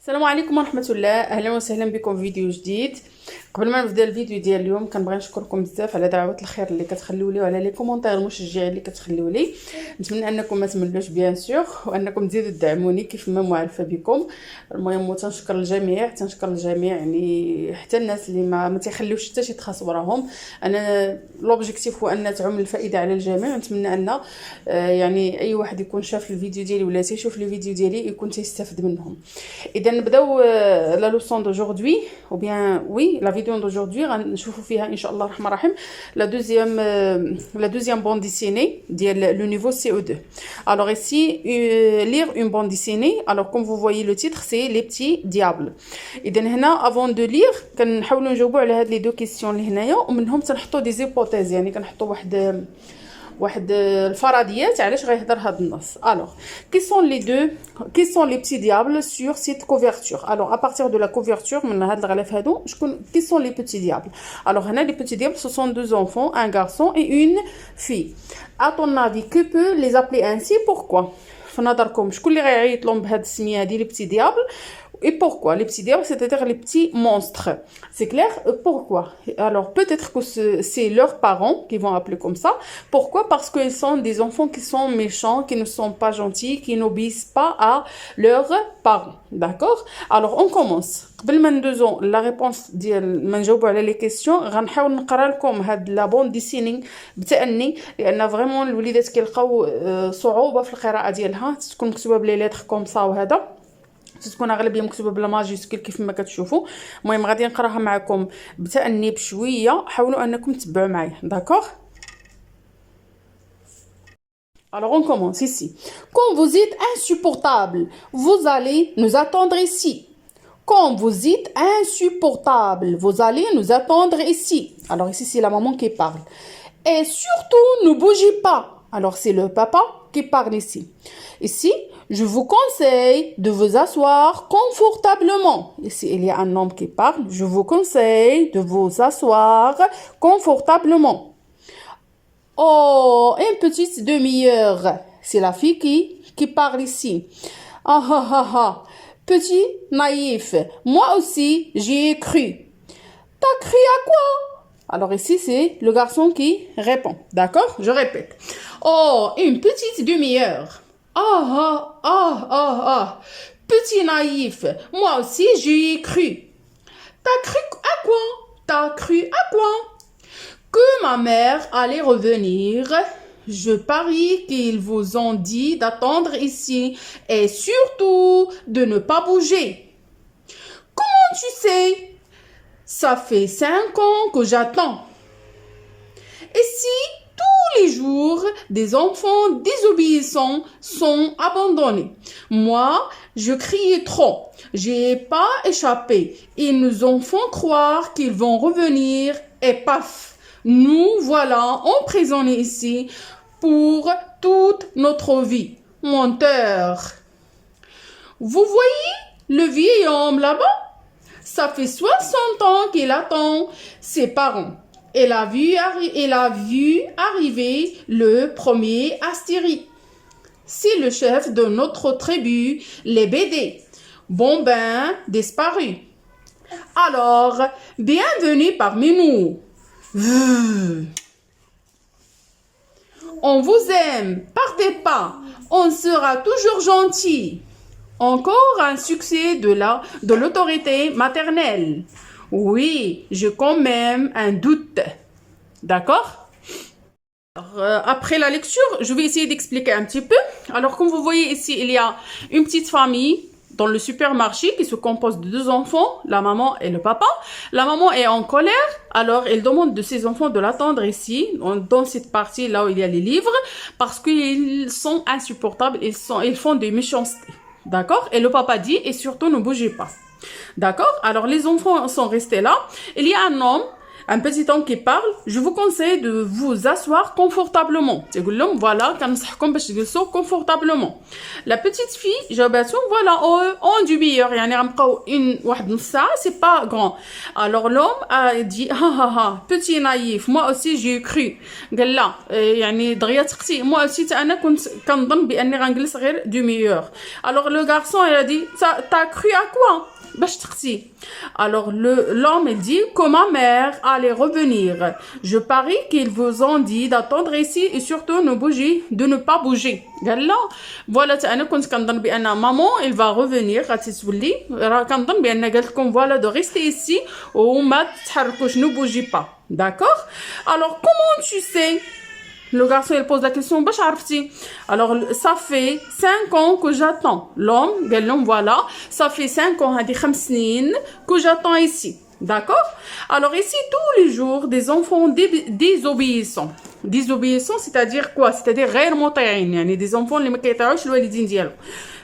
السلام عليكم ورحمة الله، أهلا وسهلا بكم في فيديو جديد. قبل ما نبدا الفيديو ديال اليوم كنبغي نشكركم بزاف على دعوات الخير اللي كتخليو لي وعلى لي كومونتير المشجعين اللي كتخليو لي. نتمنى انكم ما تملوش بيان سور وانكم تزيدوا تدعموني كيف ما معرفه بكم. المهم تنشكر الجميع يعني حتى الناس اللي ما تيخليوش حتى شي تخاص وراهم. انا لوبجيكتيف هو ان تعم الفائده على الجميع، ونتمنى ان يعني اي واحد يكون شاف الفيديو ديالي ولا تيشوف لي فيديو ديالي يكون تيستافد منهم. اذا نبداو لا لوسون دوجوردي ou bien oui la vidéo d'aujourd'hui غنشوفوا فيها ان شاء الله الرحمن الرحيم la deuxième bande dessinée ديال le niveau CO2. Alors ici lire une bande dessinée. Alors comme vous voyez le titre c'est les petits diables. اذا هنا avant de lire كنحاولوا نجاوبوا على هاد لي دو كيسيون اللي هنايا، ومنهم تنحطوا دي زيبوتيز، يعني كنحطوا واحد الفرضيات علاش غيهضر هذا النص. Alors qui sont les petits diables sur cette couverture. Alors à partir de la couverture من هاد الغلاف هادو شكون qui sont les petits diables. Alors هنا les petits diables ce sont deux enfants, un garçon et une fille. À ton avis que peut les appeler ainsi, pourquoi؟ في نظركم شكون اللي غيعيط لهم بهاد السميه هادي les petits diables et pourquoi les petits diables, c'est-à-dire les petits monstres, c'est clair? Pourquoi? Alors peut-être que c'est leurs parents qui vont appeler comme ça. Pourquoi? Parce qu'ils sont des enfants qui sont méchants, qui ne sont pas gentils, qui n'obéissent pas à leurs parents. D'accord? Alors on commence. قبل ما ندوزو لا ريبونس ديال ما نجاوبوا على لي كيسيون غنحاول نقرا لكم هاد لا بوند ديسينينغ بتأني، لان فريمون الوليدات كيلقاو صعوبه في القراءه ديالها، تكون مكتوبه بلي ليتر كوم سا وهذا تكون اغلبيه مكتوبه بلا ماجيسكول كيف ما كتشوفوا. المهم غادي نقراها معكم بتأني بشويه، حاولوا انكم تتبعوا معايا. داكوغ. Alors on commence ici. Quand vous êtes insupportable, vous allez nous attendre ici. Quand vous êtes insupportable, vous allez nous attendre ici. Alors ici c'est la maman qui parle. Et surtout ne bougez pas. Alors c'est le papa qui parle ici. Ici, je vous conseille de vous asseoir confortablement. Ici, il y a un homme qui parle. Je vous conseille de vous asseoir confortablement. Oh, une petite demi-heure. C'est la fille qui parle ici. Ah ah ah ah. Petit naïf. Moi aussi, j'y ai cru. T'as cru à quoi? Alors ici, c'est le garçon qui répond. D'accord? Je répète. Oh, une petite demi-heure. Ah ah ah ah ah. Petit naïf. Moi aussi, j'y ai cru. T'as cru à quoi? T'as cru à quoi? Que ma mère allait revenir. Je parie qu'ils vous ont dit d'attendre ici et surtout de ne pas bouger. Comment tu sais? Ça fait 5 ans que j'attends. Et si tous les jours des enfants désobéissants sont abandonnés? Moi, je criais trop. J'ai pas échappé. Ils nous ont fait croire qu'ils vont revenir et paf! Nous voilà emprisonnés ici pour toute notre vie. Menteur. Vous voyez le vieil homme là-bas? Ça fait 60 ans qu'il attend ses parents. Elle a vu arriver le premier Astérie. C'est le chef de notre tribu, les BD. Bon ben, disparu. Alors, bienvenue parmi nous. On vous aime, partez pas, on sera toujours gentil. Encore un succès de l'autorité maternelle. Oui, j'ai quand même un doute. D'accord? Après la lecture, je vais essayer d'expliquer un petit peu. Alors, comme vous voyez ici, il y a une petite famille dans le supermarché qui se compose de deux enfants, la maman et le papa. La maman est en colère, alors elle demande de ses enfants de l'attendre ici, dans cette partie là où il y a les livres, parce qu'ils sont insupportables, ils font des méchancetés. D'accord? Et le papa dit, et surtout ne bougez pas. D'accord? Alors les enfants sont restés là. Il y a un homme un petit homme qui parle, je vous conseille de vous asseoir confortablement. Voilà, confortablement. La petite fille, جاوباتو, voilà, en du meilleur, يعني غنبقاو واحد نص ساعة, c'est pas grand. Alors l'homme a dit, petit naïf, moi aussi j'ai cru. قال لا, يعني دغيا تختي, moi aussi أنا كنت كنظن بأني غنجلس غير du meilleur. Alors le garçon, il a dit, t'as cru à quoi? Alors l'homme il dit que ma mère allait revenir. Je parie qu'ils vous ont dit d'attendre ici et surtout de ne pas bouger. Voilà, أنا كنت كنظن بأن maman elle va revenir. غتولي راه كنظن بأن قالت لكم voilà de rester ici وما تتحركوش, ne bougez pas. D'accord? Alors comment tu sais? Le garçon, il pose la question, alors, ça fait 5 ans que j'attends. L'homme, voilà, ça fait 5 ans, que j'attends ici. D'accord? Alors, ici, tous les jours, des enfants désobéissants. Désobéissants, c'est-à-dire quoi? C'est-à-dire, غير مطيعين. يعني des enfants اللي ما كيطيعوش الوالدين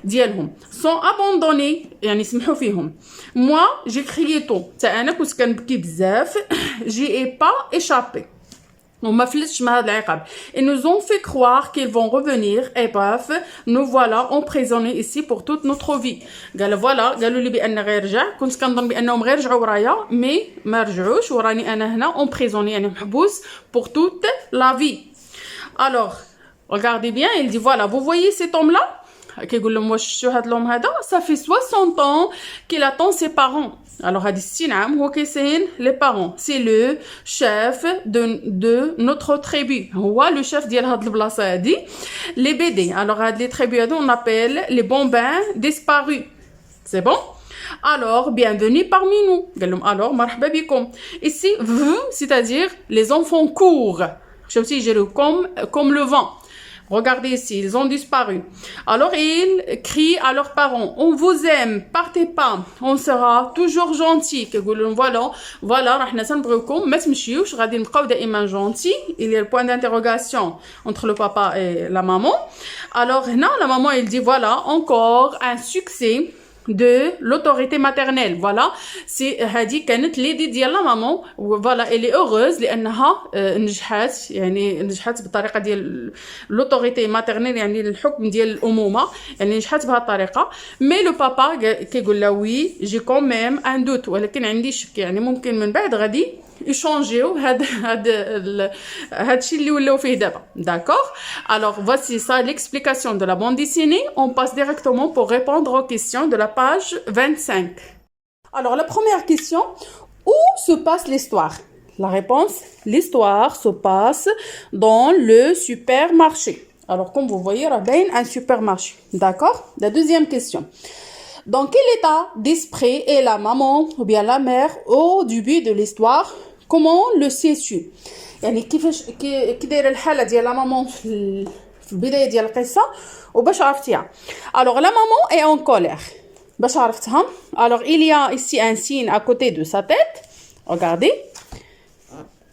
ديالهم. Sont abandonnés. يعني سمحوا فيهم. Moi, j'ai crié tôt. أنا كنت كنبكي بزاف. J'y ai pas échappé. Ils nous ont fait croire qu'ils vont revenir et bref, nous voilà emprisonnés ici pour toute notre vie. Voilà, قالوا لي بأن غير رجع, كنت كنظن بأنهم غير رجعوا ورايا, mais ما رجعوش وراني أنا هنا emprisonné, يعني محبوس pour toute la vie. Alors, regardez bien, il dit voilà, vous voyez cet homme-là? كيقول لهم واش شفتوا هذا الhomme هذا? Ça fait 60 ans qu'il attend ses parents. Alors, هذه 60 عام هو كيسين les parents. C'est le chef de notre tribu. هو le chef ديال هاد البلاصة هادي. Les BD. Alors, هاد les tribus هادو on appelle les bambins disparus. C'est bon? Alors, bienvenue parmi nous. قال لهم alors مرحبا بكم. Ici, c'est-à-dire les enfants courent. شفتي يجروا comme le vent. Regardez ici, ils ont disparu. Alors, ils crient à leurs parents, on vous aime, partez pas, on sera toujours gentil. Voilà, رحنا تنبغيوكم, ما تمشيوش, غادي نبقاو دائما gentil. Il y a le point d'interrogation entre le papa et la maman. Alors, هنا, la maman, elle dit, voilà, encore un succès de l'autorité maternelle. Voilà, c'est هذه كانت ليدي ديال لا مامون. voilà, elle est heureuse لانها نجحت, يعني نجحت بالطريقه ديال l'autorité maternelle, يعني الحكم ديال الامومه, يعني نجحت بهذه الطريقه. mais le papa كيقول لا oui, j'ai quand même un doute, ولكن عندي شك, يعني ممكن من بعد غادي يشانجيو هادشي اللي ولاو فيه دابا. D'accord? Alors voici ça l'explication de la bande dessinée. On passe directement pour répondre aux questions de la page 25. Alors la première question, où se passe l'histoire? La réponse, l'histoire se passe dans le supermarché. Alors comme vous voyez, Rabin, un supermarché. D'accord? La deuxième question. Dans quel état d'esprit est la maman ou bien la mère au début de l'histoire? Comment le sais-tu? يعني كي دايره الحاله ديال لا مامون في البدايه ديال القصه وباش عرفتيها. Alors la maman est en colère. باش عرفتها. Alors il y a ici un signe à côté de sa tête. Regardez.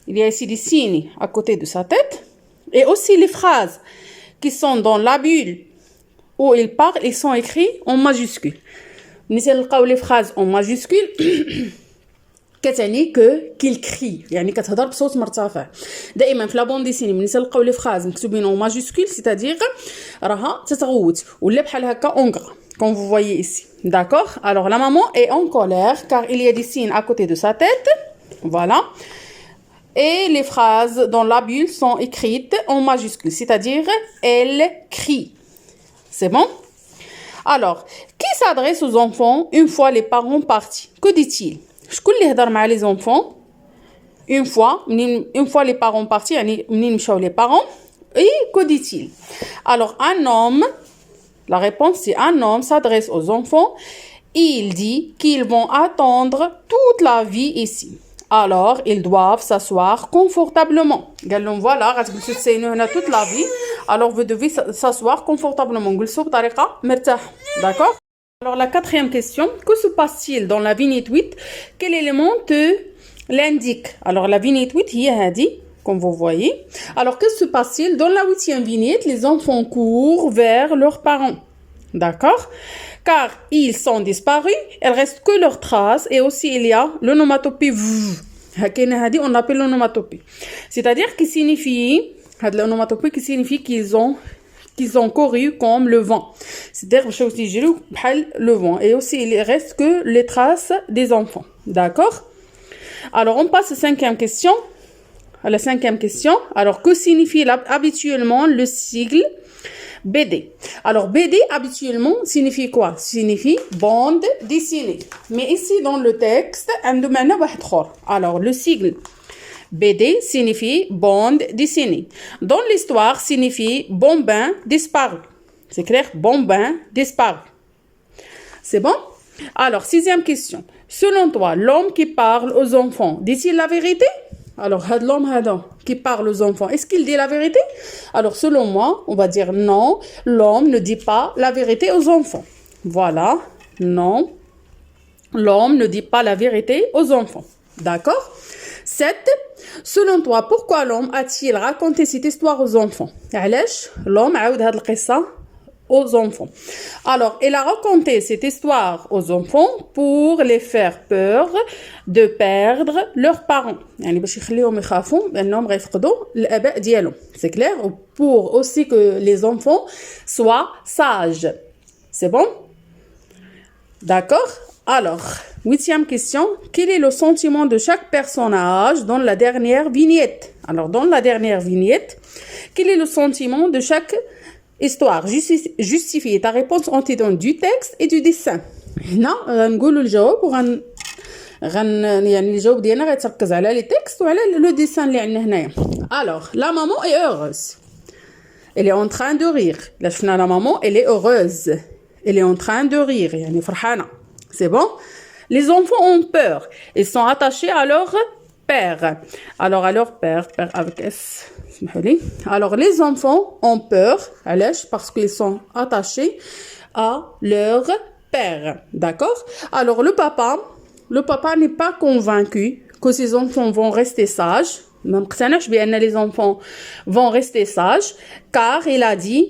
Il y a ici des signes à côté de sa tête et aussi les phrases qui sont dans la bulle où il parle, ils sont écrits en majuscule. ملي نلقاو les phrases en majuscule كتعني qu'il crie, يعني كتهضر بصوت مرتفع. دائما في لا بون ديسيني ملي نلقاو لي فراز مكتوبين en majuscule, c'est-à-dire راها تتغوت ولا بحال هكا en gras, comme vous voyez ici. D'accord? Alors la maman est en colère car il y a des signes à côté de sa tête. Voilà. Et les phrases dans la bulle sont écrites en majuscule, c'est-à-dire elle crie. C'est bon? Alors, qui s'adresse aux enfants une fois les parents partis? Que dit-il? شكون اللي هضر مع les enfants une fois les parents partis, يعني منين مشاو les parents, et que dit-il? Alors un homme, la réponse c'est un homme s'adresse aux enfants, il dit qu'ils vont attendre toute la vie ici. Alors ils doivent s'asseoir confortablement. قال لهم voilà, غتجلسوا تسينوا هنا toute la vie, alors vous devez s'asseoir confortablement, جلسوا بطريقه مرتاحه. D'accord? Alors la quatrième question, que se passe-t-il dans la vignette 8? Quel élément te l'indique? Alors la vignette 8 هي هذه, comme vous voyez. Alors que se passe-t-il dans la 8e vignette? Les enfants courent vers leurs parents. D'accord? Car ils sont disparus, il reste que leurs traces et aussi il y a l'onomatopée v. كاينه هذه on l'appelle l'onomatopée, c'est-à-dire qui signifie هاد l'onomatopée qui signifie qu'ils ont couru comme le vent, c'est-à-dire باش يجريو بحال le vent, et aussi il reste que les traces des enfants. D'accord? Alors on passe à la cinquième question. À la cinquième question, alors que signifie habituellement le sigle BD? Alors BD habituellement signifie quoi? Signifie bande dessinée. Mais ici dans le texte, alors le sigle BD signifie bande dessinée. Dans l'histoire, signifie bambin disparu. C'est clair? Bambin disparu. C'est bon? Alors, sixième question. Selon toi, l'homme qui parle aux enfants dit-il la vérité? Alors, l'homme qui parle aux enfants, est-ce qu'il dit la vérité? Alors, selon moi, on va dire non, l'homme ne dit pas la vérité aux enfants. Voilà, non, l'homme ne dit pas la vérité aux enfants. D'accord? 7. Selon toi, pourquoi l'homme a-t-il raconté cette histoire aux enfants? علاش l'homme عاود هاد القصة aux enfants? Alors, il a raconté cette histoire aux enfants pour les faire peur de perdre leurs parents. يعني باش يخليهم يخافوا بأنهم غيفقدوا الآباء ديالهم. C'est clair? Pour aussi que les enfants soient sages. C'est bon? D'accord? Alors, huitième question. Quel est le sentiment de chaque personnage dans la dernière vignette? Alors, dans la dernière vignette, quel est le sentiment de chaque histoire? Justifie ta réponse en t'aidant du texte et du dessin. هنا غنقولوا الجواب يعني الجواب ديالنا غيتركز على لي تكست وعلى لو ديسان اللي عندنا هنايا. Alors, la maman est heureuse. Elle est en train de rire. Là شفنا la maman, elle est heureuse. Elle est en train de rire, يعني فرحانة. C'est bon? Les enfants ont peur. Ils sont attachés à leur père. Alors, à leur père avec S. Alors, les enfants ont peur. Parce qu'ils sont attachés à leur père. D'accord? Alors, le papa n'est pas convaincu que ses enfants vont rester sages. Les enfants vont rester sages. Car il a dit,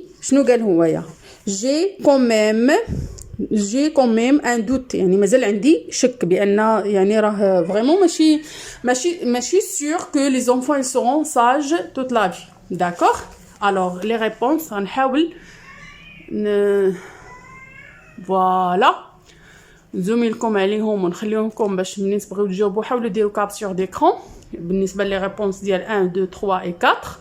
j'ai quand même un doute, يعني مازال عندي شك بأن يعني راه vraiment ماشي sûr que les enfants ils seront sages toute la vie. D'accord? Alors les réponses غنحاول voilà نزوم لكم عليهم ونخليهم باش منين تبغيو تجاوبوا حاولوا ديروا كابتور ديكران بالنسبه لي ريبونس ديال 1 2 3 et 4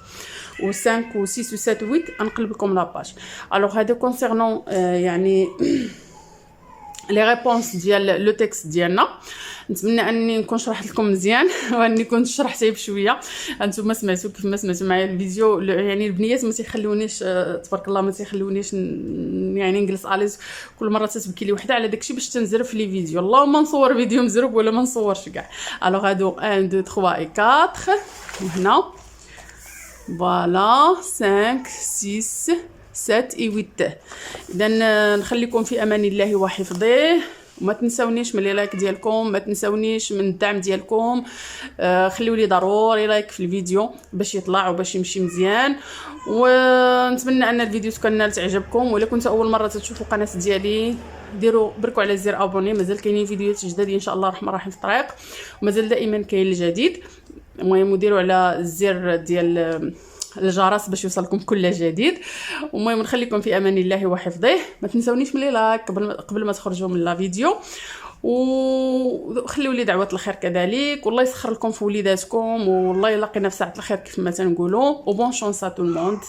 و 5 و 6 و 7 و 8 نقلب لكم لاباج. alors هذا concernant يعني لي ريبونس ديال لو تكست ديالنا. نتمنى اني نكون شرحت لكم مزيان واني كنت شرحتها بشويه. انتم سمعتوا كيف ما سمعتوا معايا الفيديو يعني البنيات ما تيخلونيش تبارك الله ما تيخلونيش يعني نجلس اليز كل مره تتبكي لي وحده على داكشي باش تنزرف لي فيديو. اللهم نصور فيديو مزروب ولا ما نصورش كاع. الوغ هادو 1 2 3 et 4 وهنا فوالا 5 6 7 et 8. اذا نخليكم في امان الله وحفظه وما تنساونيش من لي لايك ديالكم، ما تنساونيش من الدعم ديالكم. خليوا لي ضروري لايك في الفيديو باش يطلع وباش يمشي مزيان. ونتمنى ان الفيديو تكون نالت اعجابكم. ولا كنتوا اول مره تشوفوا القناه ديالي ديروا بركوا على زر ابوني. مازال كاينين فيديوهات جداد ان شاء الله الرحمن الرحيم في الطريق ومازال دائما كاين الجديد. المهم ديروا على الزر ديال الجرس باش يوصلكم كل جديد. المهم نخليكم في امان الله وحفظه. ما تنساونيش من لي لايك قبل ما تخرجوا من لا فيديو وخليوا لي دعوات الخير كذلك. والله يسخر لكم في وليداتكم والله يلاقينا في ساعه الخير كيف ما تنقولوا. وبون شونس ا تو الموند.